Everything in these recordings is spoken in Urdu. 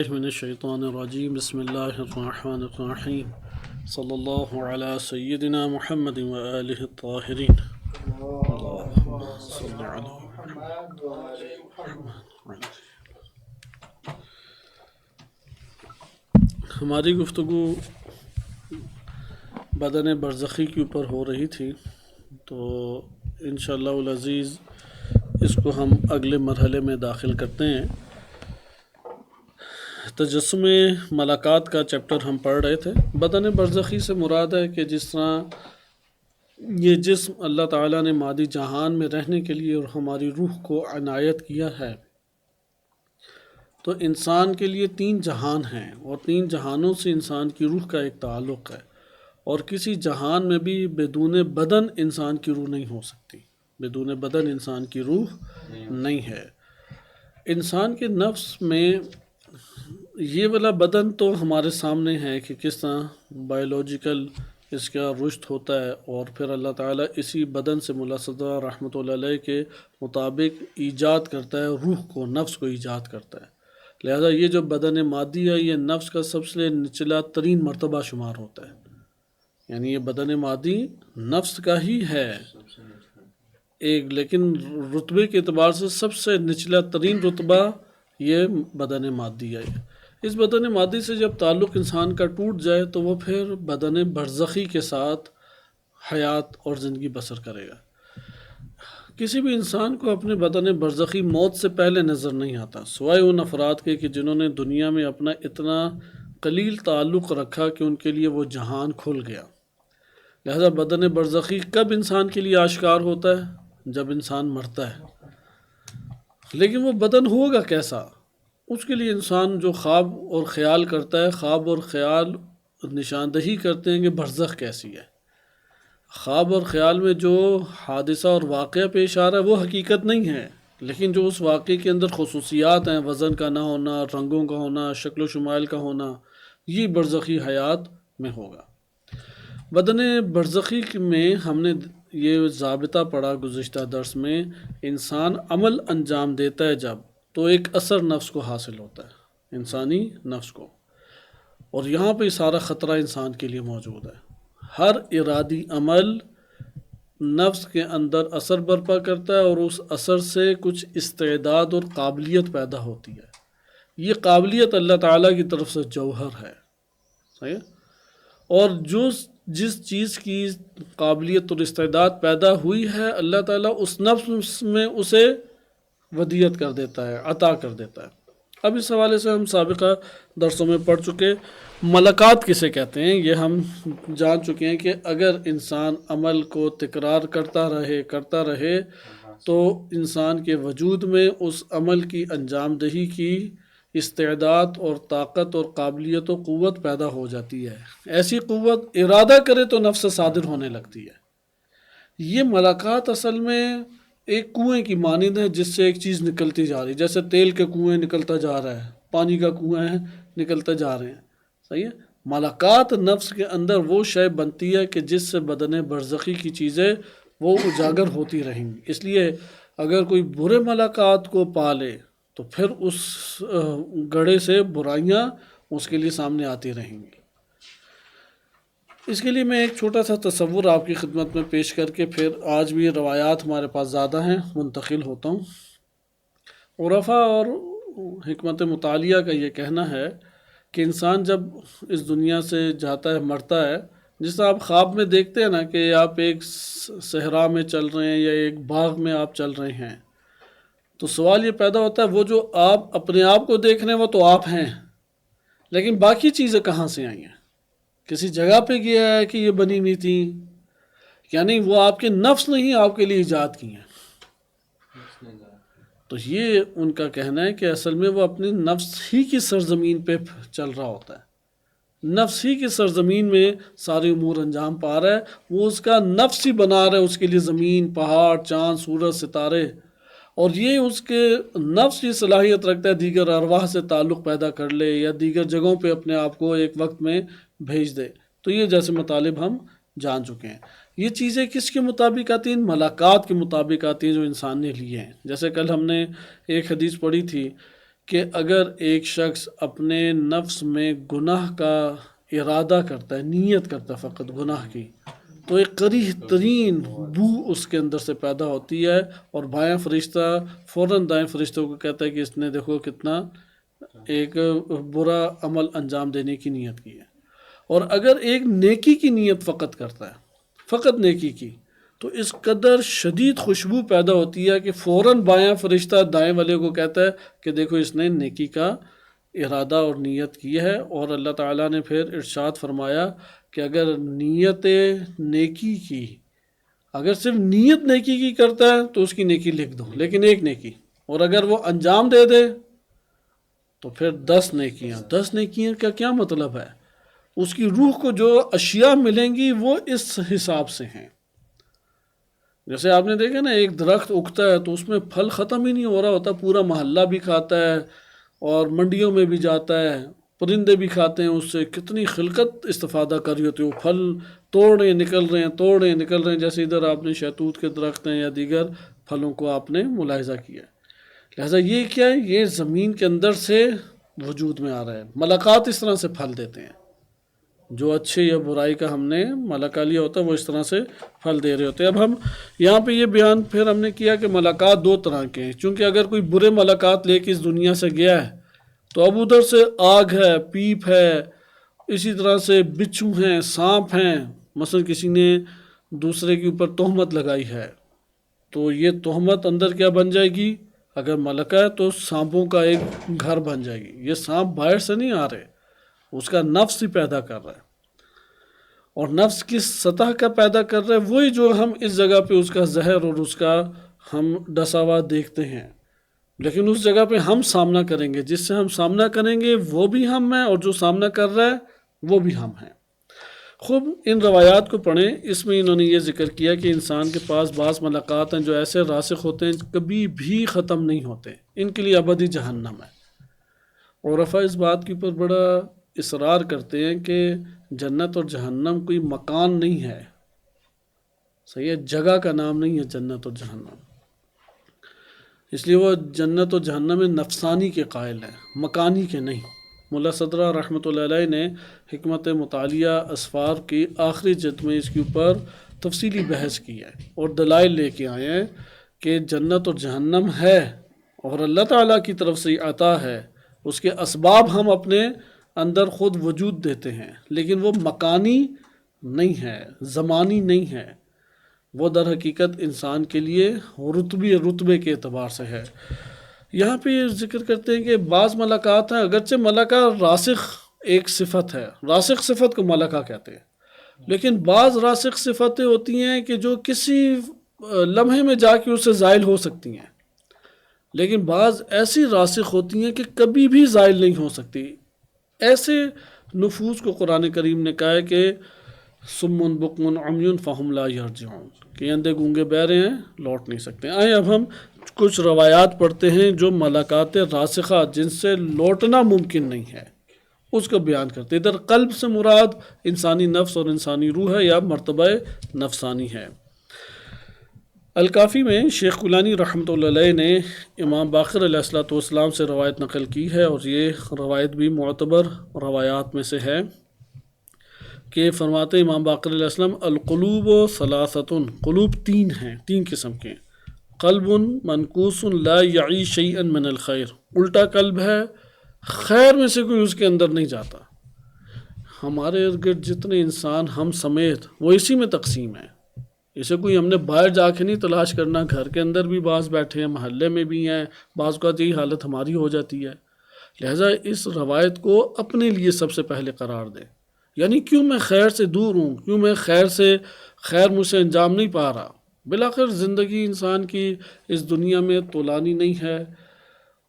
من الشیطان الرجیم بسم اللہ الرحمن الرحیم صلی اللہ علی سیدنا محمد وآلہ الطاہرین اللہم صلی علی محمد. ہماری گفتگو بدن برزخی کے اوپر ہو رہی تھی، تو انشاءاللہ العزیز اس کو ہم اگلے مرحلے میں داخل کرتے ہیں. تجسم ملاقات کا چیپٹر ہم پڑھ رہے تھے. بدن برزخی سے مراد ہے کہ جس طرح یہ جسم اللہ تعالیٰ نے مادی جہان میں رہنے کے لیے اور ہماری روح کو عنایت کیا ہے، تو انسان کے لیے 3 جہان ہیں اور 3 جہانوں سے انسان کی روح کا ایک تعلق ہے، اور کسی جہان میں بھی بدون بدن انسان کی روح نہیں ہو سکتی. بدون بدن انسان کی روح نہیں ہے. انسان کے نفس میں یہ والا بدن تو ہمارے سامنے ہے کہ کس طرح بائیولوجیکل اس کا رشد ہوتا ہے، اور پھر اللہ تعالیٰ اسی بدن سے مولا صدر رحمۃ اللہ علیہ کے مطابق ایجاد کرتا ہے، روح کو، نفس کو ایجاد کرتا ہے. لہذا یہ جو بدن مادی ہے یہ نفس کا سب سے نچلا ترین مرتبہ شمار ہوتا ہے. یعنی یہ بدن مادی نفس کا ہی ہے ایک، لیکن رتبے کے اعتبار سے سب سے نچلا ترین رتبہ یہ بدن مادی ہے. اس بدن مادی سے جب تعلق انسان کا ٹوٹ جائے تو وہ پھر بدن برزخی کے ساتھ حیات اور زندگی بسر کرے گا. کسی بھی انسان کو اپنے بدن برزخی موت سے پہلے نظر نہیں آتا، سوائے ان افراد کے کہ جنہوں نے دنیا میں اپنا اتنا قلیل تعلق رکھا کہ ان کے لیے وہ جہان کھل گیا. لہذا بدن برزخی کب انسان کے لیے آشکار ہوتا ہے؟ جب انسان مرتا ہے. لیکن وہ بدن ہوگا کیسا؟ اس کے لیے انسان جو خواب اور خیال کرتا ہے، خواب اور خیال نشاندہی کرتے ہیں کہ برزخ کیسی ہے. خواب اور خیال میں جو حادثہ اور واقعہ پیش آ رہا ہے وہ حقیقت نہیں ہے، لیکن جو اس واقعے کے اندر خصوصیات ہیں، وزن کا نہ ہونا، رنگوں کا ہونا، شکل و شمائل کا ہونا، یہ برزخی حیات میں ہوگا. بدن برزخی میں ہم نے یہ ضابطہ پڑھا گزشتہ درس میں، انسان عمل انجام دیتا ہے جب، تو ایک اثر نفس کو حاصل ہوتا ہے، انسانی نفس کو. اور یہاں پہ سارا خطرہ انسان کے لیے موجود ہے. ہر ارادی عمل نفس کے اندر اثر برپا کرتا ہے، اور اس اثر سے کچھ استعداد اور قابلیت پیدا ہوتی ہے. یہ قابلیت اللہ تعالیٰ کی طرف سے جوہر ہے. صحیح ہے؟ اور جس چیز کی قابلیت اور استعداد پیدا ہوئی ہے، اللہ تعالیٰ اس نفس میں اسے ودیت کر دیتا ہے، عطا کر دیتا ہے. اب اس حوالے سے ہم سابقہ درسوں میں پڑھ چکے. ملکات کسے کہتے ہیں یہ ہم جان چکے ہیں کہ اگر انسان عمل کو تکرار کرتا رہے تو انسان کے وجود میں اس عمل کی انجام دہی کی استعداد اور طاقت اور قابلیت و قوت پیدا ہو جاتی ہے. ایسی قوت ارادہ کرے تو نفس سے صادر ہونے لگتی ہے. یہ ملاقات اصل میں ایک کنویں کی مانند ہے جس سے ایک چیز نکلتی جا رہی ہے، جیسے تیل کے کنویں نکلتا جا رہا ہے، پانی کا کنویں ہے نکلتے جا رہے ہیں. صحیح ہے؟ ملاقات نفس کے اندر وہ شے بنتی ہے کہ جس سے بدن برزخی کی چیزیں وہ اجاگر ہوتی رہیں گی. اس لیے اگر کوئی برے ملاقات کو پالے تو پھر اس گڑھے سے برائیاں اس کے لیے سامنے آتی رہیں گی. اس کے لیے میں ایک چھوٹا سا تصور آپ کی خدمت میں پیش کر کے پھر آج بھی روایات ہمارے پاس زیادہ ہیں منتقل ہوتا ہوں. عرفاء اور حکمت مطالعہ کا یہ کہنا ہے کہ انسان جب اس دنیا سے جاتا ہے، مرتا ہے، جس طرح آپ خواب میں دیکھتے ہیں نا کہ آپ ایک صحرا میں چل رہے ہیں یا ایک باغ میں آپ چل رہے ہیں، تو سوال یہ پیدا ہوتا ہے وہ جو آپ اپنے آپ کو دیکھ رہے ہیں وہ تو آپ ہیں، لیکن باقی چیزیں کہاں سے آئی ہیں؟ کسی جگہ پہ گیا ہے کہ یہ بنی ہوئی تھیں؟ یعنی وہ آپ کے نفس نہیں آپ کے لیے ایجاد کی ہیں. تو یہ ان کا کہنا ہے کہ اصل میں وہ اپنے نفس ہی کی سرزمین پہ چل رہا ہوتا ہے، نفس ہی کی سرزمین میں سارے امور انجام پا رہا ہے. وہ اس کا نفس ہی بنا رہا ہے اس کے لیے زمین، پہاڑ، چاند، سورج، ستارے، اور یہ اس کے نفس کی صلاحیت رکھتا ہے دیگر ارواح سے تعلق پیدا کر لے یا دیگر جگہوں پہ اپنے آپ کو ایک وقت میں بھیج دے. تو یہ جیسے مطالب ہم جان چکے ہیں. یہ چیزیں کس کے مطابق آتی ہیں؟ ملاقات کے مطابق آتی ہیں جو انسان نے لیے ہیں. جیسے کل ہم نے ایک حدیث پڑھی تھی کہ اگر ایک شخص اپنے نفس میں گناہ کا ارادہ کرتا ہے، نیت کرتا ہے فقط گناہ کی، تو ایک قریح ترین بو اس کے اندر سے پیدا ہوتی ہے، اور بایاں فرشتہ فوراً دائیں فرشتوں کو کہتا ہے کہ اس نے دیکھو کتنا ایک برا عمل انجام دینے کی نیت کی ہے۔ اور اگر ایک نیکی کی نیت فقط کرتا ہے، فقط نیکی کی، تو اس قدر شدید خوشبو پیدا ہوتی ہے کہ فوراً بایاں فرشتہ دائیں والے کو کہتا ہے کہ دیکھو اس نے نیکی کا ارادہ اور نیت کی ہے۔ اور اللہ تعالیٰ نے پھر ارشاد فرمایا کہ اگر نیت نیکی کی، اگر صرف نیت نیکی کی کرتا ہے تو اس کی نیکی لکھ دو، لیکن ایک نیکی، اور اگر وہ انجام دے دے تو پھر 10 نیکیاں۔ 10 نیکیاں کا کیا مطلب ہے؟ اس کی روح کو جو اشیاء ملیں گی وہ اس حساب سے ہیں۔ جیسے آپ نے دیکھا نا، ایک درخت اگتا ہے تو اس میں پھل ختم ہی نہیں ہو رہا ہوتا، پورا محلہ بھی کھاتا ہے اور منڈیوں میں بھی جاتا ہے، پرندے بھی کھاتے ہیں، اس سے کتنی خلقت استفادہ کر رہی ہوتی ہے، وہ پھل توڑ رہے ہیں نکل رہے ہیں، توڑ رہے ہیں نکل رہے ہیں، جیسے ادھر آپ نے شہتوت کے درخت ہیں یا دیگر پھلوں کو آپ نے ملاحظہ کیا۔ لہٰذا یہ کیا ہے؟ یہ زمین کے اندر سے وجود میں آ رہا ہے۔ ملکات اس طرح سے پھل دیتے ہیں، جو اچھے یا برائی کا ہم نے ملکہ لیا ہوتا ہے وہ اس طرح سے پھل دے رہے ہوتے ہیں۔ اب ہم یہاں پہ یہ بیان پھر ہم نے کیا کہ ملکات 2 طرح کے ہیں، چونکہ اگر کوئی برے ملکات لے کے اس دنیا سے گیا ہے تو اب ادھر سے آگ ہے، پیپ ہے، اسی طرح سے بچھو ہیں، سانپ ہیں، مثلا کسی نے دوسرے کے اوپر تہمت لگائی ہے تو یہ تہمت اندر کیا بن جائے گی؟ اگر ملکہ ہے تو سانپوں کا ایک گھر بن جائے گی۔ یہ سانپ باہر سے نہیں آ رہے، اس کا نفس ہی پیدا کر رہا ہے، اور نفس کس سطح کا پیدا کر رہا ہے؟ وہی جو ہم اس جگہ پہ اس کا زہر اور اس کا ہم ڈسا ہوا دیکھتے ہیں، لیکن اس جگہ پہ ہم سامنا کریں گے، جس سے ہم سامنا کریں گے وہ بھی ہم ہیں، اور جو سامنا کر رہا ہے وہ بھی ہم ہیں۔ خوب ان روایات کو پڑھیں، اس میں انہوں نے یہ ذکر کیا کہ انسان کے پاس بعض ملاقات ہیں جو ایسے راسخ ہوتے ہیں کبھی بھی ختم نہیں ہوتے، ان کے لیے ابدی جہنم ہے۔ اور عرفا اس بات کے اوپر بڑا اصرار کرتے ہیں کہ جنت اور جہنم کوئی مکان نہیں ہے، صحیح ہے، جگہ کا نام نہیں ہے جنت اور جہنم، اس لیے وہ جنت اور جہنم نفسانی کے قائل ہیں، مکانی کے نہیں۔ ملا صدرہ رحمۃ اللہ علیہ نے حکمت مطالعہ اسفار کی آخری جلد میں اس کے اوپر تفصیلی بحث کی ہے اور دلائل لے کے آئے ہیں کہ جنت اور جہنم ہے اور اللہ تعالیٰ کی طرف سے عطا ہے، اس کے اسباب ہم اپنے اندر خود وجود دیتے ہیں، لیکن وہ مکانی نہیں ہے، زمانی نہیں ہے، وہ در حقیقت انسان کے لیے رتبے کے اعتبار سے ہے۔ یہاں پہ یہ ذکر کرتے ہیں کہ بعض ملکات ہیں، اگرچہ ملکہ راسخ ایک صفت ہے، راسخ صفت کو ملکہ کہتے ہیں، لیکن بعض راسخ صفتیں ہوتی ہیں کہ جو کسی لمحے میں جا کے اس سے زائل ہو سکتی ہیں، لیکن بعض ایسی راسخ ہوتی ہیں کہ کبھی بھی زائل نہیں ہو سکتی۔ ایسے نفوس کو قرآن کریم نے کہا ہے کہ سمن بکمن عمیون فہم لا یرجعون، کہ اندھے گونگے بہرے ہیں، لوٹ نہیں سکتے۔ آئیں اب ہم کچھ روایات پڑھتے ہیں جو ملاقات راسخہ جن سے لوٹنا ممکن نہیں ہے اس کو بیان کرتے ہیں۔ ادھر قلب سے مراد انسانی نفس اور انسانی روح ہے یا مرتبہ نفسانی ہے۔ الکافی میں شیخ کلانی رحمۃ اللہ علیہ نے امام باقر علیہ الصلوۃ والسلام سے روایت نقل کی ہے، اور یہ روایت بھی معتبر روایات میں سے ہے کہ فرماتے امام باقر علیہ السلام القلوب ثلاثۃ، قلوب 3 ہیں، 3 قسم کے۔ قلب منکوس لا یعی شیئا من الخیر، الٹا قلب ہے، خیر میں سے کوئی اس کے اندر نہیں جاتا۔ ہمارے ارد گرد جتنے انسان ہم سمیت وہ اسی میں تقسیم ہیں، اسے کوئی ہم نے باہر جا کے نہیں تلاش کرنا، گھر کے اندر بھی بعض بیٹھے ہیں، محلے میں بھی ہیں، بعض کا یہی حالت ہماری ہو جاتی ہے۔ لہٰذا اس روایت کو اپنے لیے سب سے پہلے قرار دیں، یعنی کیوں میں خیر سے دور ہوں، کیوں میں خیر مجھ سے انجام نہیں پا رہا۔ بالآخر زندگی انسان کی اس دنیا میں طولانی نہیں ہے،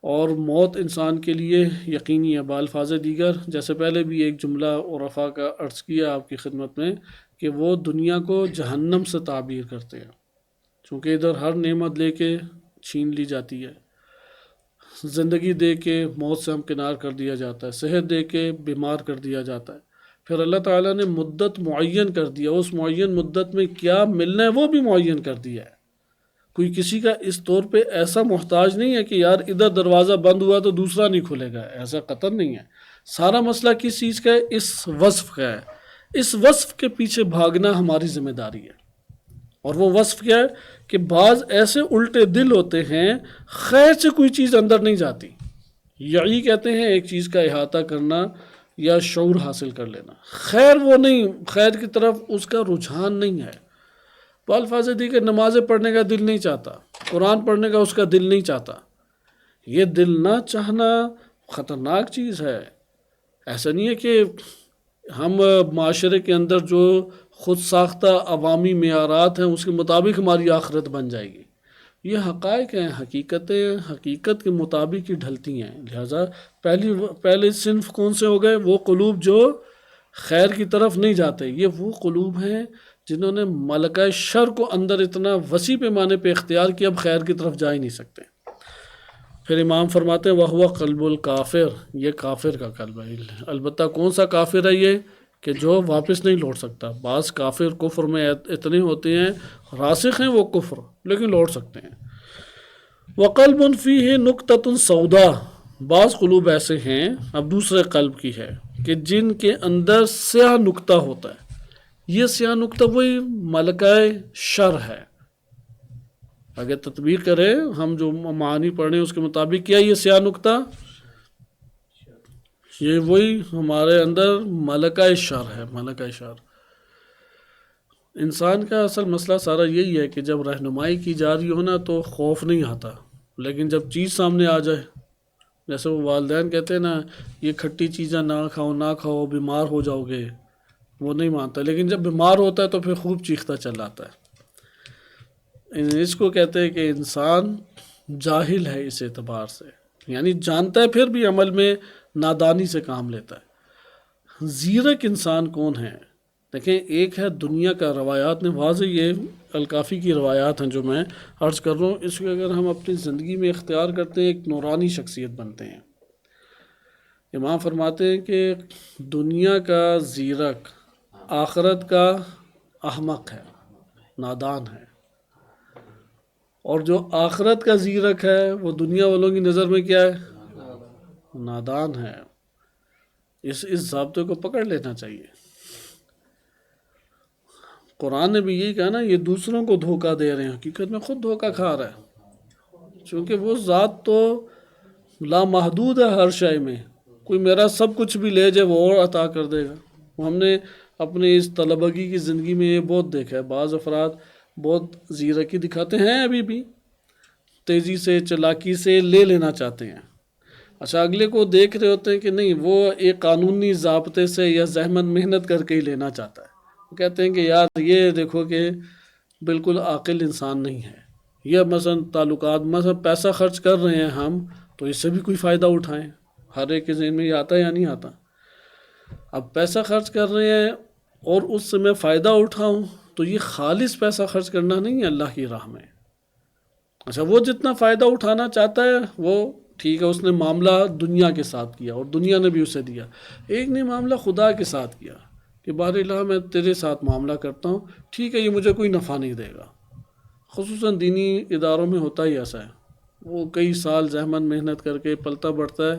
اور موت انسان کے لیے یقینی ہے۔ بالفاظ دیگر جیسے پہلے بھی ایک جملہ عرفا کا عرض کیا آپ کی خدمت میں کہ وہ دنیا کو جہنم سے تعبیر کرتے ہیں، چونکہ ادھر ہر نعمت لے کے چھین لی جاتی ہے، زندگی دے کے موت سے ہمکنار کر دیا جاتا ہے، صحت دے کے بیمار کر دیا جاتا ہے، پھر اللہ تعالیٰ نے مدت معین کر دیا، اس معین مدت میں کیا ملنا ہے وہ بھی معین کر دیا ہے، کوئی کسی کا اس طور پہ ایسا محتاج نہیں ہے کہ یار ادھر دروازہ بند ہوا تو دوسرا نہیں کھلے گا، ایسا قطعاً نہیں ہے۔ سارا مسئلہ کس چیز کا ہے؟ اس وصف کا ہے۔ اس وصف کے پیچھے بھاگنا ہماری ذمہ داری ہے۔ اور وہ وصف کیا ہے کہ بعض ایسے الٹے دل ہوتے ہیں، خیر سے کوئی چیز اندر نہیں جاتی، یہی کہتے ہیں ایک چیز کا احاطہ کرنا یا شعور حاصل کر لینا، خیر وہ نہیں، خیر کی طرف اس کا رجحان نہیں ہے۔ بالفاظ دیگر نمازیں پڑھنے کا دل نہیں چاہتا، قرآن پڑھنے کا اس کا دل نہیں چاہتا۔ یہ دل نہ چاہنا خطرناک چیز ہے۔ ایسا نہیں ہے کہ ہم معاشرے کے اندر جو خود ساختہ عوامی معیارات ہیں اس کے مطابق ہماری آخرت بن جائے گی۔ یہ حقائق ہیں، حقیقتیں حقیقت کے مطابق ہی ڈھلتی ہیں۔ لہٰذا پہلے صنف کون سے ہو گئے؟ وہ قلوب جو خیر کی طرف نہیں جاتے۔ یہ وہ قلوب ہیں جنہوں نے ملکہ شر کو اندر اتنا وسیع پیمانے پہ اختیار کیا، اب خیر کی طرف جا ہی نہیں سکتے۔ پھر امام فرماتے ہیں وَهُوَ قلب الکافر، یہ کافر کا قلب ہے۔ البتہ کون سا کافر ہے یہ کہ جو واپس نہیں لوٹ سکتا۔ بعض کافر کفر میں اتنے ہوتے ہیں، راسخ ہیں وہ کفر، لیکن لوٹ سکتے ہیں۔ وَقَلْبٌ فِيهِ نُقْطَةٌ سَوْدَىٰ، بعض قلوب ایسے ہیں، اب دوسرے قلب کی ہے کہ جن کے اندر سیاہ نقطہ ہوتا ہے۔ یہ سیاہ نقطہ وہی ملکہ شر ہے۔ اگر تطبیق کرے ہم جو معانی پڑھیں اس کے مطابق، کیا یہ سیاہ نقطہ؟ یہ وہی ہمارے اندر ملکہ شر ہے، ملکہ شر۔ انسان کا اصل مسئلہ سارا یہی ہے کہ جب رہنمائی کی جا رہی ہو نا تو خوف نہیں آتا، لیکن جب چیز سامنے آ جائے، جیسے وہ والدین کہتے ہیں نا یہ کھٹی چیزیں نہ کھاؤ نہ کھاؤ بیمار ہو جاؤ گے، وہ نہیں مانتا، لیکن جب بیمار ہوتا ہے تو پھر خوب چیختا چل آتا ہے۔ اس کو کہتے ہیں کہ انسان جاہل ہے اس اعتبار سے، یعنی جانتا ہے پھر بھی عمل میں نادانی سے کام لیتا ہے۔ زیرک انسان کون ہے؟ دیکھیں، ایک ہے دنیا کا، روایات نے واضح، یہ الکافی کی روایات ہیں جو میں عرض کر رہا ہوں، اس کو اگر ہم اپنی زندگی میں اختیار کرتے ہیں ایک نورانی شخصیت بنتے ہیں۔ امام فرماتے ہیں کہ دنیا کا زیرک آخرت کا احمق ہے، نادان ہے، اور جو آخرت کا زیرک ہے وہ دنیا والوں کی نظر میں کیا ہے؟ نادان ہے۔ اس ضابطے کو پکڑ لینا چاہیے۔ قرآن نے بھی یہی کہا نا، یہ دوسروں کو دھوکہ دے رہے ہیں، حقیقت میں خود دھوکہ کھا رہا ہے، چونکہ وہ ذات تو لامحدود ہے ہر شے میں، کوئی میرا سب کچھ بھی لے جائے وہ اور عطا کر دے گا۔ ہم نے اپنے اس طلبگی کی زندگی میں یہ بہت دیکھا ہے، بعض افراد بہت زیرکی دکھاتے ہیں، ابھی بھی تیزی سے چالاکی سے لے لینا چاہتے ہیں۔ اچھا، اگلے کو دیکھ رہے ہوتے ہیں کہ نہیں وہ ایک قانونی ضابطے سے یا زحمت محنت کر کے ہی لینا چاہتا ہے، وہ کہتے ہیں کہ یار یہ دیکھو کہ بالکل عاقل انسان نہیں ہے، یہ مثلا تعلقات، مثلا پیسہ خرچ کر رہے ہیں ہم تو اس سے بھی کوئی فائدہ اٹھائیں، ہر ایک کے ذہن میں یہ آتا ہے یا نہیں آتا؟ اب پیسہ خرچ کر رہے ہیں اور اس سے میں فائدہ اٹھاؤں تو یہ خالص پیسہ خرچ کرنا نہیں ہے اللہ کی راہ میں۔ اچھا، وہ جتنا فائدہ اٹھانا چاہتا ہے وہ ٹھیک ہے، اس نے معاملہ دنیا کے ساتھ کیا اور دنیا نے بھی اسے دیا۔ ایک نے معاملہ خدا کے ساتھ کیا کہ بار الہ میں تیرے ساتھ معاملہ کرتا ہوں، ٹھیک ہے یہ مجھے کوئی نفع نہیں دے گا۔ خصوصاً دینی اداروں میں ہوتا ہی ایسا ہے، وہ کئی سال زحمت محنت کر کے پلتا بڑھتا ہے،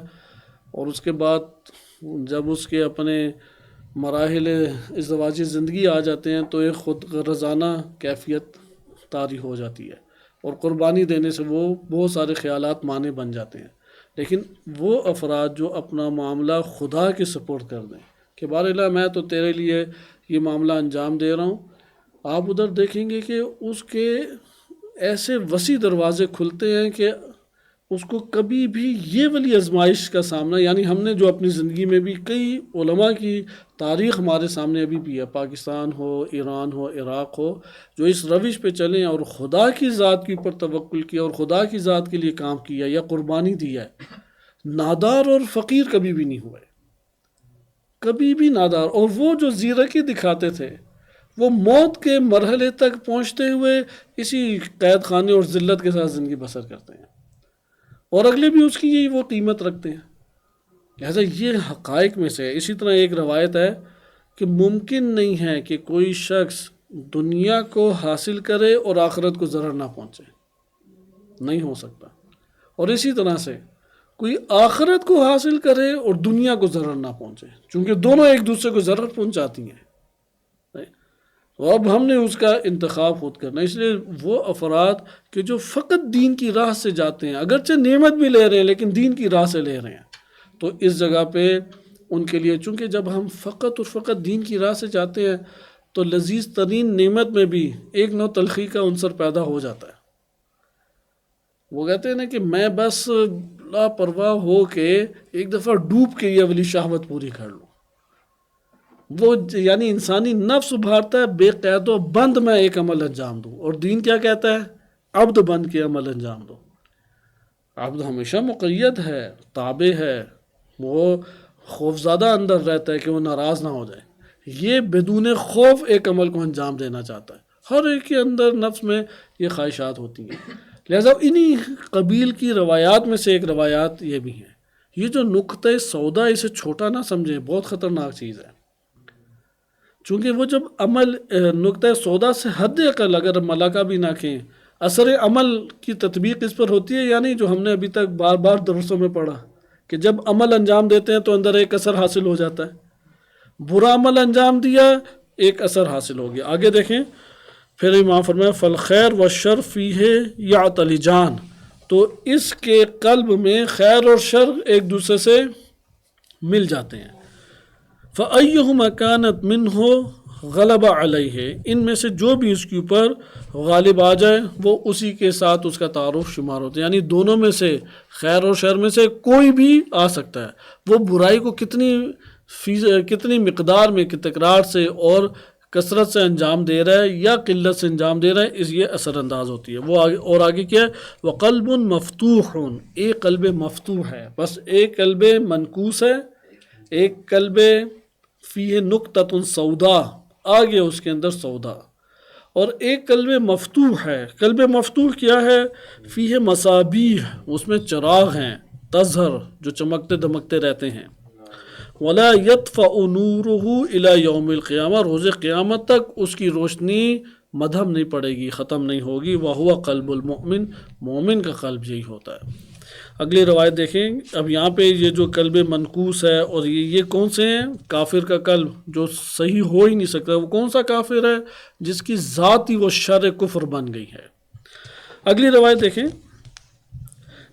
اور اس کے بعد جب اس کے اپنے مراحل ازدواجی زندگی آ جاتے ہیں تو ایک خود غرضانہ کیفیت طاری ہو جاتی ہے، اور قربانی دینے سے وہ بہت سارے خیالات مانے بن جاتے ہیں۔ لیکن وہ افراد جو اپنا معاملہ خدا کے سپورٹ کر دیں کہ بار الہ میں تو تیرے لیے یہ معاملہ انجام دے رہا ہوں، آپ ادھر دیکھیں گے کہ اس کے ایسے وسیع دروازے کھلتے ہیں کہ اس کو کبھی بھی یہ والی آزمائش کا سامنا، یعنی ہم نے جو اپنی زندگی میں بھی کئی علماء کی تاریخ ہمارے سامنے ابھی بھی ہے، پاکستان ہو، ایران ہو، عراق ہو، جو اس روش پہ چلیں اور خدا کی ذات کے اوپر توکل کیا اور خدا کی ذات کے لیے کام کیا یا قربانی دی ہے، نادار اور فقیر کبھی بھی نہیں ہوئے، کبھی بھی نادار۔ اور وہ جو زیرکی دکھاتے تھے وہ موت کے مرحلے تک پہنچتے ہوئے اسی قید خانے اور ذلت کے ساتھ زندگی بسر کرتے ہیں، اور اگلے بھی اس کی یہی وہ قیمت رکھتے ہیں۔ لہٰذا یہ حقائق میں سے اسی طرح ایک روایت ہے کہ ممکن نہیں ہے کہ کوئی شخص دنیا کو حاصل کرے اور آخرت کو ضرر نہ پہنچے، نہیں ہو سکتا۔ اور اسی طرح سے کوئی آخرت کو حاصل کرے اور دنیا کو ضرر نہ پہنچے، چونکہ دونوں ایک دوسرے کو ضرر پہنچاتی ہیں، تو اب ہم نے اس کا انتخاب خود کرنا۔ اس لیے وہ افراد کہ جو فقط دین کی راہ سے جاتے ہیں، اگرچہ نعمت بھی لے رہے ہیں لیکن دین کی راہ سے لے رہے ہیں، تو اس جگہ پہ ان کے لیے، چونکہ جب ہم فقط اور فقط دین کی راہ سے جاتے ہیں تو لذیذ ترین نعمت میں بھی ایک نوع تلخی کا عنصر پیدا ہو جاتا ہے۔ وہ کہتے ہیں نا کہ میں بس لاپرواہ ہو کے ایک دفعہ ڈوب کے یہ والی شہوت پوری کر لوں، وہ یعنی انسانی نفس ابھارتا ہے بے قید و بند میں ایک عمل انجام دوں، اور دین کیا کہتا ہے؟ عبد بن کے عمل انجام دو۔ عبد ہمیشہ مقید ہے، تابع ہے، وہ خوفزدہ اندر رہتا ہے کہ وہ ناراض نہ ہو جائے، یہ بدون خوف ایک عمل کو انجام دینا چاہتا ہے۔ ہر ایک کے اندر نفس میں یہ خواہشات ہوتی ہیں، لہذا انہی قبیل کی روایات میں سے ایک روایات یہ بھی ہیں۔ یہ جو نقطۂ سودا، اسے چھوٹا نہ سمجھیں، بہت خطرناک چیز ہے، چونکہ وہ جب عمل نقطۂ سودا سے حد اقل اگر ملکہ بھی نہ کہیں، اثر عمل کی تطبیق اس پر ہوتی ہے، یعنی جو ہم نے ابھی تک بار بار درسوں میں پڑھا کہ جب عمل انجام دیتے ہیں تو اندر ایک اثر حاصل ہو جاتا ہے، برا عمل انجام دیا ایک اثر حاصل ہو گیا۔ آگے دیکھیں، پھر امام فرمایا فالخیر والشر فیہ یعتلجان، تو اس کے قلب میں خیر اور شر ایک دوسرے سے مل جاتے ہیں۔ فَأَيُّهُمَا كَانَتْ مِنْهُ غَلَبَ عَلَيْهِ، ان میں سے جو بھی اس کے اوپر غالب آ جائے وہ اسی کے ساتھ اس کا تعارف شمار ہوتا ہے، یعنی دونوں میں سے، خیر اور شر میں سے کوئی بھی آ سکتا ہے۔ وہ برائی کو کتنی مقدار میں تکرار سے اور کثرت سے انجام دے رہا ہے یا قلت سے انجام دے رہا ہے، اس یہ اثر انداز ہوتی ہے۔ وہ اور آگے کیا ہے؟ وَقَلْبٌ مَفْتُوحٌ، ایک قلب مفتوح ہے، بس ایک قلب منکوس ہے، ایک قلب فیہ نقطۃ سودا، آگے اس کے اندر سودا، اور ایک قلب مفتوح ہے۔ قلب مفتوح کیا ہے؟ فیہ مصابیح، اس میں چراغ ہیں، تظہر، جو چمکتے دمکتے رہتے ہیں۔ ولا یطفأ نورہ الی یوم القیامہ، روز قیامت تک اس کی روشنی مدھم نہیں پڑے گی، ختم نہیں ہوگی۔ وہو قلب المؤمن، مومن کا قلب یہی ہوتا ہے۔ اگلی روایت دیکھیں، اب یہاں پہ یہ جو قلب منکوس ہے، اور یہ کون سے ہیں؟ کافر کا قلب جو صحیح ہو ہی نہیں سکتا، وہ کون سا کافر ہے؟ جس کی ذات ہی وہ شر کفر بن گئی ہے۔ اگلی روایت دیکھیں،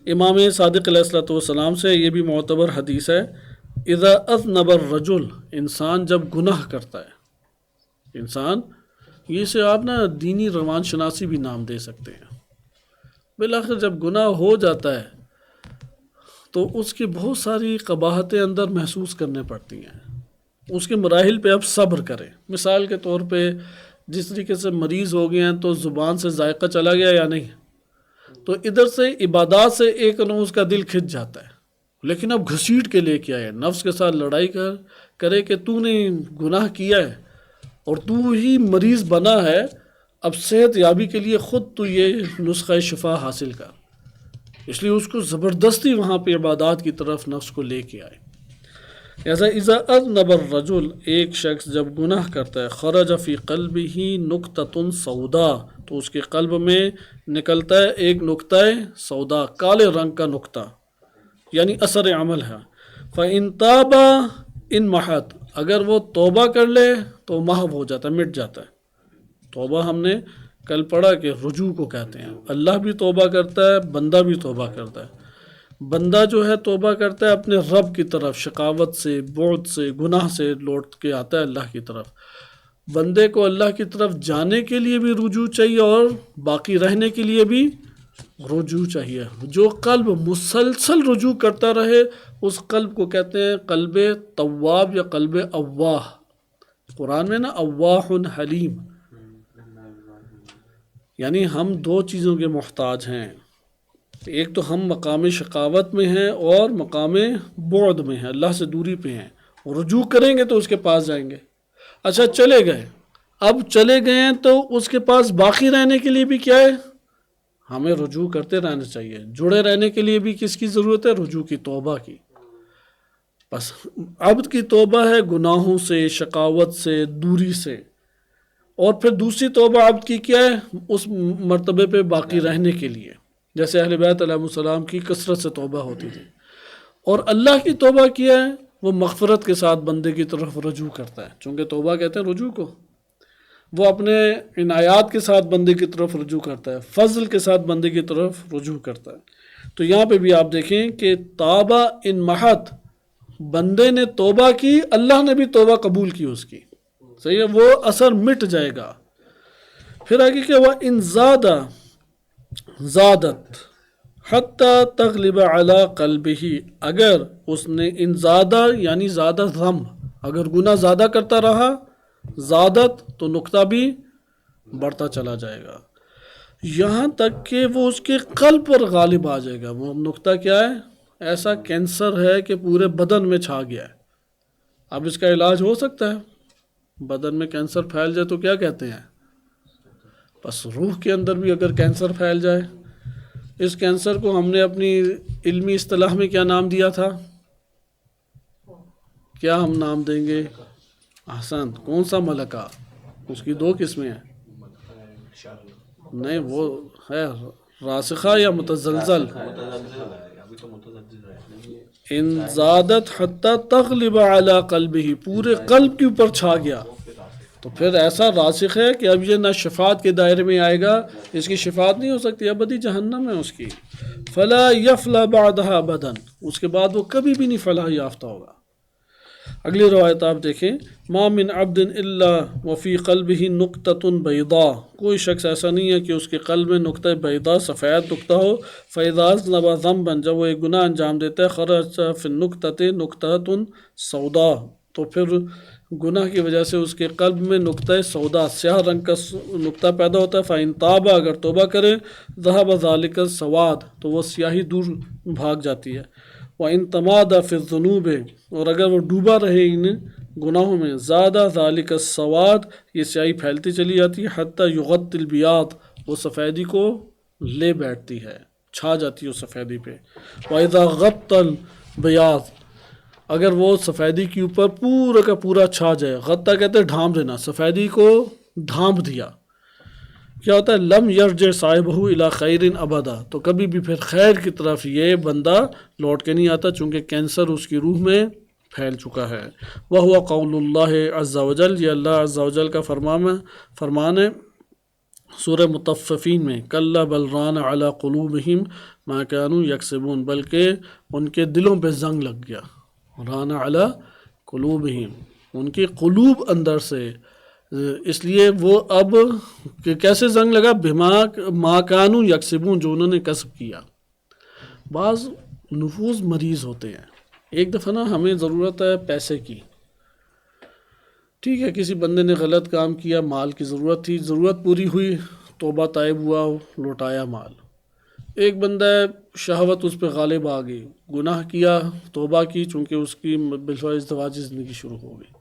امام صادق علیہ الصلوۃ والسلام سے، یہ بھی معتبر حدیث ہے، اذا اذنب الرجل، انسان جب گناہ کرتا ہے، انسان، یہ سے آپ نا دینی روان شناسی بھی نام دے سکتے ہیں، بالآخر جب گناہ ہو جاتا ہے تو اس کی بہت ساری قباحتیں اندر محسوس کرنے پڑتی ہیں، اس کے مراحل پہ اب صبر کریں۔ مثال کے طور پہ جس طریقے سے مریض ہو گئے ہیں تو زبان سے ذائقہ چلا گیا یا نہیں، تو ادھر سے عبادات سے ایک نوع اس کا دل کھنچ جاتا ہے، لیکن اب گھسیٹ کے لے کے آئے، نفس کے ساتھ لڑائی کرے کہ تو نے گناہ کیا ہے اور تو ہی مریض بنا ہے، اب صحت یابی کے لیے خود تو یہ نسخہ شفا حاصل کر، اس لیے اس کو زبردستی وہاں پہ عبادات کی طرف نفس کو لے کے آئے۔ ایسا اذا اذنب الرجل، ایک شخص جب گناہ کرتا ہے، خرج فی قلبہ نقطۃ سودا، تو اس کے قلب میں نکلتا ہے ایک نقطہ سودا، کالے رنگ کا نقطہ، یعنی اثر عمل ہے۔ فَإِن تَابَ انمحت، اگر وہ توبہ کر لے تو محو ہو جاتا ہے، مٹ جاتا ہے۔ توبہ ہم نے کل پڑھا کہ رجوع کو کہتے ہیں، اللہ بھی توبہ کرتا ہے، بندہ بھی توبہ کرتا ہے۔ بندہ جو ہے توبہ کرتا ہے اپنے رب کی طرف، شقاوت سے، بعد سے، گناہ سے لوٹ کے آتا ہے اللہ کی طرف۔ بندے کو اللہ کی طرف جانے کے لیے بھی رجوع چاہیے اور باقی رہنے کے لیے بھی رجوع چاہیے۔ جو قلب مسلسل رجوع کرتا رہے اس قلب کو کہتے ہیں قلب تواب یا قلب اواہ۔ قرآن میں نا اواہ حلیم، یعنی ہم دو چیزوں کے محتاج ہیں، ایک تو ہم مقام شقاوت میں ہیں اور مقام بعد میں ہیں، اللہ سے دوری پہ ہیں، رجوع کریں گے تو اس کے پاس جائیں گے۔ اچھا چلے گئے، اب چلے گئے ہیں تو اس کے پاس باقی رہنے کے لیے بھی کیا ہے؟ ہمیں رجوع کرتے رہنا چاہیے۔ جڑے رہنے کے لیے بھی کس کی ضرورت ہے؟ رجوع کی، توبہ کی۔ بس عبد کی توبہ ہے گناہوں سے، شقاوت سے، دوری سے، اور پھر دوسری توبہ عبد کی کیا ہے؟ اس مرتبے پہ باقی رہنے کے لیے۔ جیسے اہل بیت علیہ السلام کی کثرت سے توبہ ہوتی تھی. اور اللہ کی توبہ کیا ہے وہ مغفرت کے ساتھ بندے کی طرف رجوع کرتا ہے، چونکہ توبہ کہتے ہیں رجوع کو. وہ اپنے عنایات کے ساتھ بندے کی طرف رجوع کرتا ہے، فضل کے ساتھ بندے کی طرف رجوع کرتا ہے. تو یہاں پہ بھی آپ دیکھیں کہ تابہ ان محت، بندے نے توبہ کی، اللہ نے بھی توبہ قبول کی اس کی. صحیح ہے، وہ اثر مٹ جائے گا. پھر آگے کیا ہوا، ان زادت حتی تغلب علی قلبہ، اگر اس نے ان زادہ یعنی زیادہ ذنب، اگر گناہ زیادہ کرتا رہا زادت تو نقطہ بھی بڑھتا چلا جائے گا یہاں تک کہ وہ اس کے قلب پر غالب آ جائے گا. وہ نقطہ کیا ہے، ایسا کینسر ہے کہ پورے بدن میں چھا گیا ہے. اب اس کا علاج ہو سکتا ہے، بدن میں کینسر پھیل جائے تو کیا کہتے ہیں، بس روح کے اندر بھی اگر کینسر پھیل جائے، اس کینسر کو ہم نے اپنی علمی اصطلاح میں کیا نام دیا تھا، کیا ہم نام دیں گے، احسن، کون سا ملکہ، اس کی دو قسمیں ہیں، نہیں وہ ہے راسخہ یا متزلزل. ان زادت حتی تغلب علی قلبہ، پورے قلب کے اوپر چھا گیا تو پھر ایسا راسخ ہے کہ اب یہ نہ شفاعت کے دائرے میں آئے گا، اس کی شفاعت نہیں ہو سکتی، ابدی جہنم ہے اس کی. فلا یفلح بعدها ابدا، اس کے بعد وہ کبھی بھی نہیں فلاح یافتہ ہوگا. اگلی روایت آپ دیکھیں، ما من عبد الا وفی قلبہ نقطۃ بیضاء، کوئی شخص ایسا نہیں ہے کہ اس کے قلب میں نقطہ بیضاء سفید نقطہ ہو. فاذا اذنب ذنبا، جب وہ ایک گناہ انجام دیتا ہے، خرج فی النقطۃ نقطۃ سوداء، تو پھر گناہ کی وجہ سے اس کے قلب میں نقطہ سودا، سیاہ رنگ کا نقطہ پیدا ہوتا ہے. فإن تاب، اگر توبہ کرے، ذهب ذلك السواد، تو وہ سیاہی دور بھاگ جاتی ہے. وإن تمادى في الذنوب، اور اگر وہ ڈوبا رہے ان گناہوں میں، زاد ذلك السواد، یہ سیاہی پھیلتی چلی جاتی ہے. حتى يغطي البياض، وہ سفیدی کو لے بیٹھتی ہے، چھا جاتی ہے اس سفیدی پہ. وإذا غطى البياض، اگر وہ سفیدی کے اوپر پورا کا پورا چھا جائے، غطہ کہتے ہیں ڈھانپ دینا، سفیدی کو ڈھانپ دیا، کیا ہوتا ہے، لم یرجع صاحبہ الی خیر ابدا، تو کبھی بھی پھر خیر کی طرف یہ بندہ لوٹ کے نہیں آتا، چونکہ کینسر اس کی روح میں پھیل چکا ہے. وہو قول اللہ عز وجل، یہ اللہ عز وجل کا فرمان ہے سورہ مطففین میں، کلا بل ران علی قلوبہم ما کانوا یکسبون، بلکہ ان کے دلوں پہ زنگ لگ گیا. ران علی قلوبہم، ان کی قلوب اندر سے، اس لیے وہ اب کیسے زنگ لگا، بما ما کانوا یکسبون، جو انہوں نے کسب کیا. بعض نفوس مریض ہوتے ہیں. ایک دفعہ نا ہمیں ضرورت ہے پیسے کی، ٹھیک ہے، کسی بندے نے غلط کام کیا، مال کی ضرورت تھی، ضرورت پوری ہوئی، توبہ طائب ہوا، لوٹایا مال. ایک بندہ ہے، شہوت اس پہ غالب آ گئی، گناہ کیا، توبہ کی، چونکہ اس کی بالفعل ازدواجی زندگی شروع ہو گئی.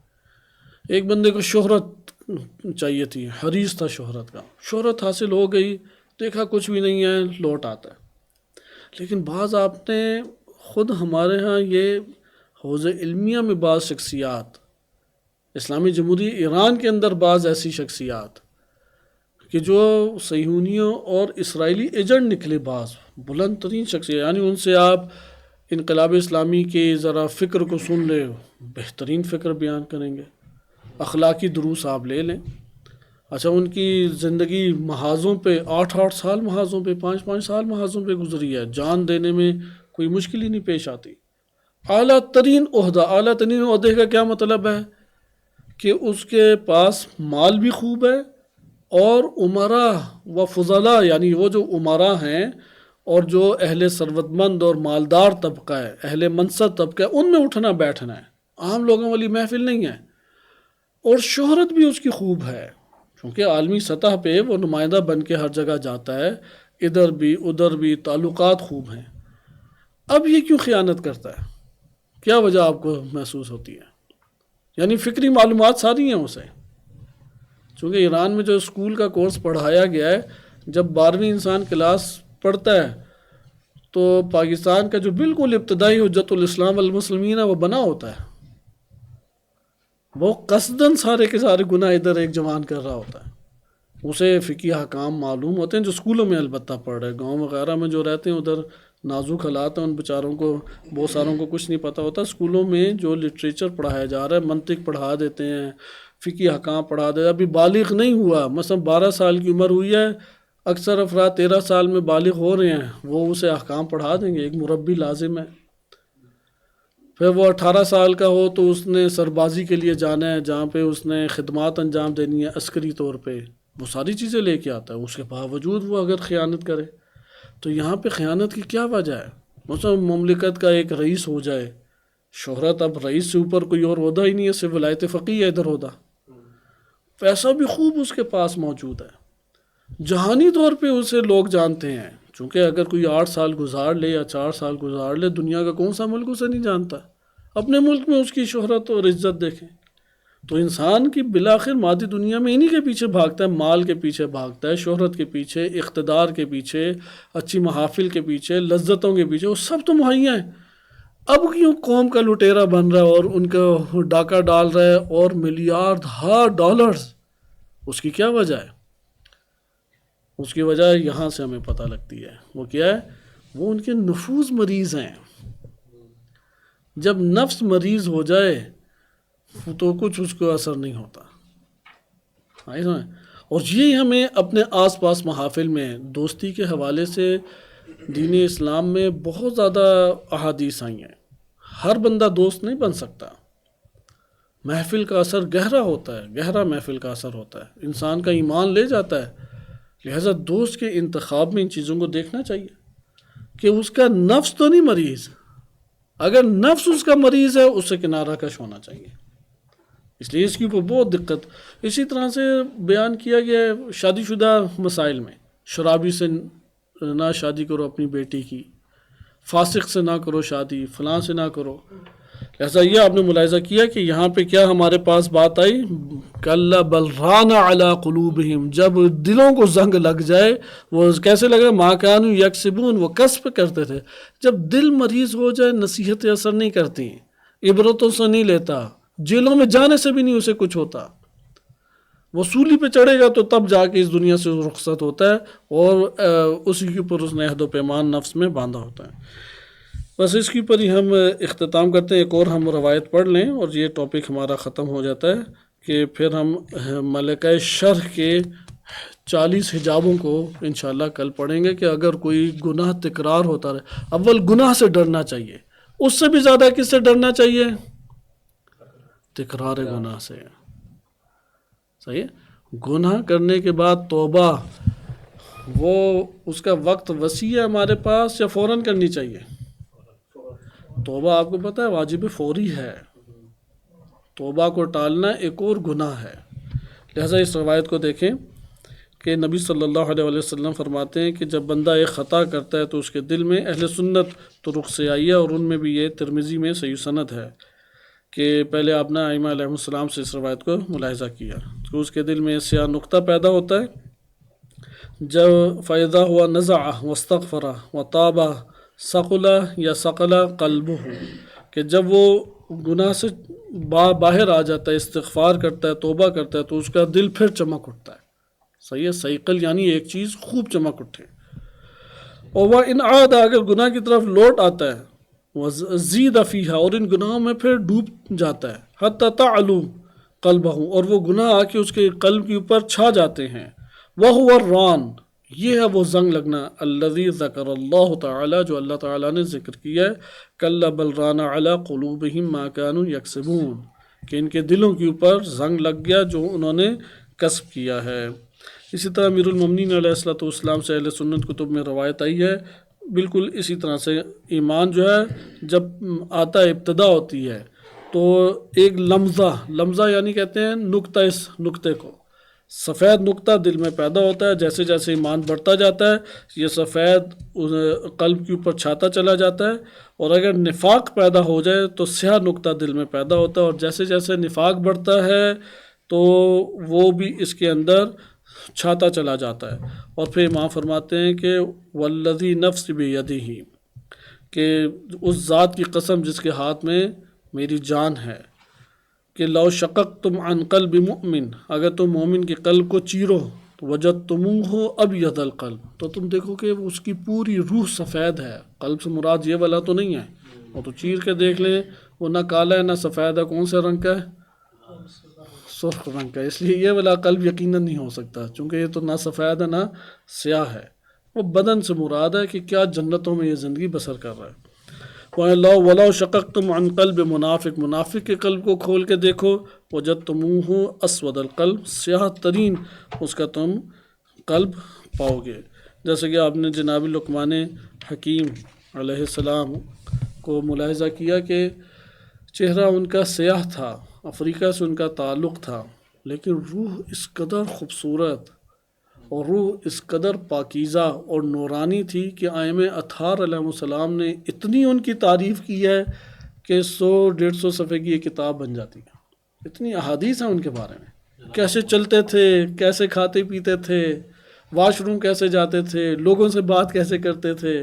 ایک بندے کو شہرت چاہیے تھی، حریص تھا شہرت کا، شہرت حاصل ہو گئی، دیکھا کچھ بھی نہیں ہے، لوٹ آتا ہے. لیکن بعض آپ نے خود ہمارے ہاں یہ حوض علمیہ میں بعض شخصیات، اسلامی جمہوریہ ایران کے اندر بعض ایسی شخصیات کہ جو صہیونیوں اور اسرائیلی ایجنٹ نکلے، بعض بلند ترین شخصیات، یعنی ان سے آپ انقلاب اسلامی کے ذرا فکر کو سن لے، بہترین فکر بیان کریں گے، اخلاقی دروس آپ لے لیں. اچھا، ان کی زندگی محاذوں پہ 8 سال محاذوں پہ، 5 سال محاذوں پہ گزری ہے، جان دینے میں کوئی مشکل ہی نہیں پیش آتی. اعلیٰ ترین عہدہ، اعلیٰ ترین عہدے کا کیا مطلب ہے کہ اس کے پاس مال بھی خوب ہے، اور عمراء و فضلاء، یعنی وہ جو عمراء ہیں اور جو اہل ثروت مند اور مالدار طبقہ ہے، اہل منصب طبقہ ہے، ان میں اٹھنا بیٹھنا ہے، عام لوگوں والی محفل نہیں ہے. اور شہرت بھی اس کی خوب ہے، کیونکہ عالمی سطح پہ وہ نمائندہ بن کے ہر جگہ جاتا ہے، ادھر بھی ادھر بھی تعلقات خوب ہیں. اب یہ کیوں خیانت کرتا ہے، کیا وجہ آپ کو محسوس ہوتی ہے؟ یعنی فکری معلومات ساری ہیں اسے، چونکہ ایران میں جو اسکول کا کورس پڑھایا گیا ہے، جب 12ویں انسان کلاس پڑھتا ہے تو پاکستان کا جو بالکل ابتدائی حجت الاسلام والمسلمین ہے وہ بنا ہوتا ہے، وہ قصداً سارے کے سارے گناہ ادھر ایک جوان کر رہا ہوتا ہے. اسے فقہی احکام معلوم ہوتے ہیں جو اسکولوں میں البتہ پڑھ رہے، گاؤں وغیرہ میں جو رہتے ہیں ادھر نازک حالات ہیں، ان بیچاروں کو بہت ساروں کو کچھ نہیں پتہ ہوتا۔ اسکولوں میں جو لٹریچر پڑھایا جا رہا ہے، منطق پڑھا دیتے ہیں، فقہی احکام پڑھا دیتے ہیں۔ ابھی بالغ نہیں ہوا، مثلا 12 سال کی عمر ہوئی ہے، اکثر افراد 13 سال میں بالغ ہو رہے ہیں، وہ اسے احکام پڑھا دیں گے، ایک مربی لازم ہے۔ پھر وہ 18 سال کا ہو تو اس نے سربازی کے لیے جانا ہے، جہاں پہ اس نے خدمات انجام دینی ہے عسکری طور پہ، وہ ساری چیزیں لے کے آتا ہے۔ اس کے باوجود وہ اگر خیانت کرے تو یہاں پہ خیانت کی کیا وجہ ہے؟ مثلا مملکت کا ایک رئیس ہو جائے، شہرت، اب رئیس سے اوپر کوئی اور عہدہ ہی نہیں ہے، صرف ولایت فقیہ ہے ادھر عہدہ، پیسہ بھی خوب اس کے پاس موجود ہے، جہانی طور پہ اسے لوگ جانتے ہیں، چونکہ اگر کوئی 8 سال گزار لے یا 4 سال گزار لے، دنیا کا کون سا ملک اسے نہیں جانتا، اپنے ملک میں اس کی شہرت اور عزت دیکھیں۔ تو انسان کی بالآخر مادی دنیا میں انہی کے پیچھے بھاگتا ہے، مال کے پیچھے بھاگتا ہے، شہرت کے پیچھے، اقتدار کے پیچھے، اچھی محافل کے پیچھے، لذتوں کے پیچھے، وہ سب تو مہیا ہیں۔ اب کیوں قوم کا لٹیرا بن رہا ہے اور ان کا ڈاکہ ڈال رہا ہے اور ملیاردہا ڈالرز؟ اس کی کیا وجہ ہے؟ اس کی وجہ یہاں سے ہمیں پتہ لگتی ہے، وہ کیا ہے؟ وہ ان کے نفوذ مریض ہیں۔ جب نفس مریض ہو جائے تو کچھ اس کو اثر نہیں ہوتا۔ اور یہی ہمیں اپنے آس پاس محافل میں دوستی کے حوالے سے دین اسلام میں بہت زیادہ احادیث آئی ہیں۔ ہر بندہ دوست نہیں بن سکتا، محفل کا اثر گہرا ہوتا ہے، گہرا محفل کا اثر ہوتا ہے، انسان کا ایمان لے جاتا ہے۔ لہٰذا دوست کے انتخاب میں ان چیزوں کو دیکھنا چاہیے کہ اس کا نفس تو نہیں مریض، اگر نفس اس کا مریض ہے اس سے کنارہ کش ہونا چاہیے۔ اس لیے اس کی اوپر بہت دقت۔ اسی طرح سے بیان کیا گیا ہے شادی شدہ مسائل میں، شرابی سے نہ شادی کرو اپنی بیٹی کی، فاسق سے نہ کرو شادی، فلاں سے نہ کرو۔ لہٰذا یہ آپ نے ملاحظہ کیا کہ یہاں پہ کیا ہمارے پاس بات آئی، کَلَّا بَلْ رَانَ عَلَىٰ قُلُوبِهِمْ، جب دلوں کو زنگ لگ جائے، وہ کیسے لگا؟ مَا كَانُوا يَكْسِبُونَ، وہ کسب کرتے تھے۔ جب دل مریض ہو جائے نصیحتیں اثر نہیں کرتی، عبرتوں سے نہیں لیتا، جیلوں میں جانے سے بھی نہیں اسے کچھ ہوتا، وہ سولی پہ چڑھے گا تو تب جا کے اس دنیا سے رخصت ہوتا ہے، اور اسی کے اوپر اس نے عہد و پیمان نفس میں باندھا ہوتا ہے۔ بس اس کے اوپر ہی ہم اختتام کرتے ہیں، ایک اور ہم روایت پڑھ لیں اور یہ ٹاپک ہمارا ختم ہو جاتا ہے، کہ پھر ہم ملکہ شرح کے 40 حجابوں کو انشاءاللہ کل پڑھیں گے، کہ اگر کوئی گناہ تکرار ہوتا رہے، اول گناہ سے ڈرنا چاہیے، اس سے بھی زیادہ کس سے ڈرنا چاہیے؟ تکرار گناہ سے۔ صحیح ہے؟ گناہ کرنے کے بعد توبہ، وہ اس کا وقت وسیع ہے ہمارے پاس یا فوراً کرنی چاہیے؟ توبہ آپ کو پتہ ہے واجب فوری ہے، توبہ کو ٹالنا ایک اور گناہ ہے۔ لہٰذا اس روایت کو دیکھیں کہ نبی صلی اللہ علیہ وسلم فرماتے ہیں کہ جب بندہ ایک خطا کرتا ہے تو اس کے دل میں، اہل سنت طرق سے آئی ہے اور ان میں بھی یہ ترمذی میں صحیح سند ہے، کہ پہلے آپ نے ائمہ علیہ السلام سے اس روایت کو ملاحظہ کیا کہ اس کے دل میں سیاہ نقطہ پیدا ہوتا ہے، جب فَإِذَا هُوَ نَزَعَ وَاسْتَغْفَرَ وَتَابَ ثَقُلَ یا ثَقَلَ قَلْبُهُ، کہ جب وہ گناہ سے باہر آ جاتا ہے، استغفار کرتا ہے، توبہ کرتا ہے، تو اس کا دل پھر چمک اٹھتا ہے۔ صحیح ہے؟ سیقل یعنی ایک چیز خوب چمک اٹھے۔ اور وہ ان عاد، اگر گناہ کی طرف لوٹ آتا ہے، وَزِيدَ فِيهَا، اور ان گناہوں میں پھر ڈوب جاتا ہے، حَتَّى تَعْلُو قَلْبَهُ، اور وہ گناہ آ کے اس کے قلب کے اوپر چھا جاتے ہیں۔ وَهُوَ الرَّانُ، یہ ہے وہ زنگ لگنا، الذی ذکر اللہ تعالیٰ، جو اللہ تعالیٰ نے ذکر کیا ہے، کَلَّا بَلْ رَانَ عَلَىٰ قُلُوبِهِمْ مَا كَانُوا يَكْسِبُونَ، کہ ان کے دلوں کے اوپر زنگ لگ گیا جو انہوں نے کسب کیا ہے۔ اسی طرح امیر المومنین علیہ السلام سے اہل سنت کتب میں روایت آئی ہے، بالکل اسی طرح سے، ایمان جو ہے جب آتا ہے، ابتدا ہوتی ہے، تو ایک لمزہ یعنی کہتے ہیں نقطہ، اس نقطے کو، سفید نقطہ دل میں پیدا ہوتا ہے، جیسے جیسے ایمان بڑھتا جاتا ہے یہ سفید قلب کے اوپر چھاتا چلا جاتا ہے، اور اگر نفاق پیدا ہو جائے تو سیاہ نقطہ دل میں پیدا ہوتا ہے، اور جیسے جیسے نفاق بڑھتا ہے تو وہ بھی اس کے اندر چھاتا چلا جاتا ہے۔ اور پھر امام فرماتے ہیں کہ والذی نفس بیدہ، کہ اس ذات کی قسم جس کے ہاتھ میں میری جان ہے، کہ لو شققتم عن قلب مؤمن، اگر تم مومن کے قلب کو چیرو، وجدتموہ ابیض القلب، تو تم دیکھو کہ اس کی پوری روح سفید ہے. قلب سے مراد یہ والا تو نہیں ہے، وہ تو چیر کے دیکھ لیں وہ نہ کالا ہے نہ سفید ہے، کون سے رنگ کا ہے؟ سرخ رنگ کا. اس لیے یہ والا قلب یقیناً نہیں ہو سکتا، چونکہ یہ تو نہ سفید ہے نہ سیاہ ہے. وہ بدن سے مراد ہے کہ کیا جنتوں میں یہ زندگی بسر کر رہا ہے. وَلَوْ شَقَقْتُمْ عَنْ قَلْبِ منافق کے قلب کو کھول کے دیکھو، وَجَدْتُمُوهُ أَسْوَدَ الْقَلْبِ، سیاہ ترین اس کا تم قلب پاؤ گے. جیسے کہ آپ نے جناب لقمان حکیم علیہ السلام کو ملاحظہ کیا کہ چہرہ ان کا سیاہ تھا، افریقہ سے ان کا تعلق تھا، لیکن روح اس قدر خوبصورت اور روح اس قدر پاکیزہ اور نورانی تھی کہ ائمہ اطہار علیہ السلام نے اتنی ان کی تعریف کی ہے کہ 100-150 صفحے کی یہ کتاب بن جاتی ہے. اتنی احادیث ہیں ان کے بارے میں، کیسے چلتے تھے، کیسے کھاتے پیتے تھے، واش روم کیسے جاتے تھے، لوگوں سے بات کیسے کرتے تھے.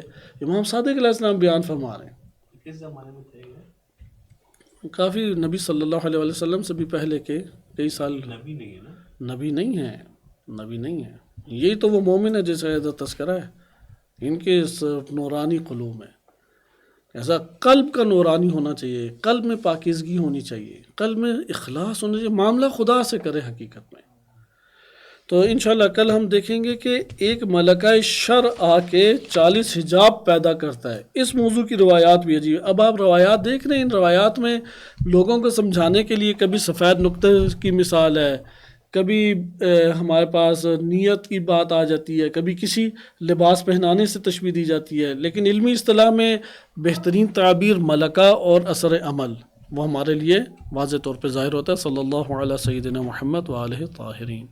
امام صادق علیہ السلام بیان فرما رہے ہیں. کس زمانے میں تھے؟ کافی نبی صلی اللہ علیہ وسلم سے بھی پہلے کے کئی سال. نبی نہیں ہے نا؟ نبی نہیں ہے، نبی نہیں ہے. یہی تو وہ مومن ہے جیسے تذکرہ ہے. ان کے اس نورانی قلوب میں ایسا قلب کا نورانی ہونا چاہیے، قلب میں پاکیزگی ہونی چاہیے، قلب میں اخلاص ہونا چاہیے، معاملہ خدا سے کرے حقیقت میں. تو انشاءاللہ کل ہم دیکھیں گے کہ ایک ملکہ شر آ کے 40 حجاب پیدا کرتا ہے. اس موضوع کی روایات بھی عجیب. اب آپ روایات دیکھ رہے ہیں، ان روایات میں لوگوں کو سمجھانے کے لیے کبھی سفید نقطے کی مثال ہے، کبھی ہمارے پاس نیت کی بات آ جاتی ہے، کبھی کسی لباس پہنانے سے تشبیہ دی جاتی ہے، لیکن علمی اصطلاح میں بہترین تعبیر ملکہ اور اثر عمل وہ ہمارے لیے واضح طور پہ ظاہر ہوتا ہے. صلی اللہ علیہ سیدنا محمد وآلہ طاہرین.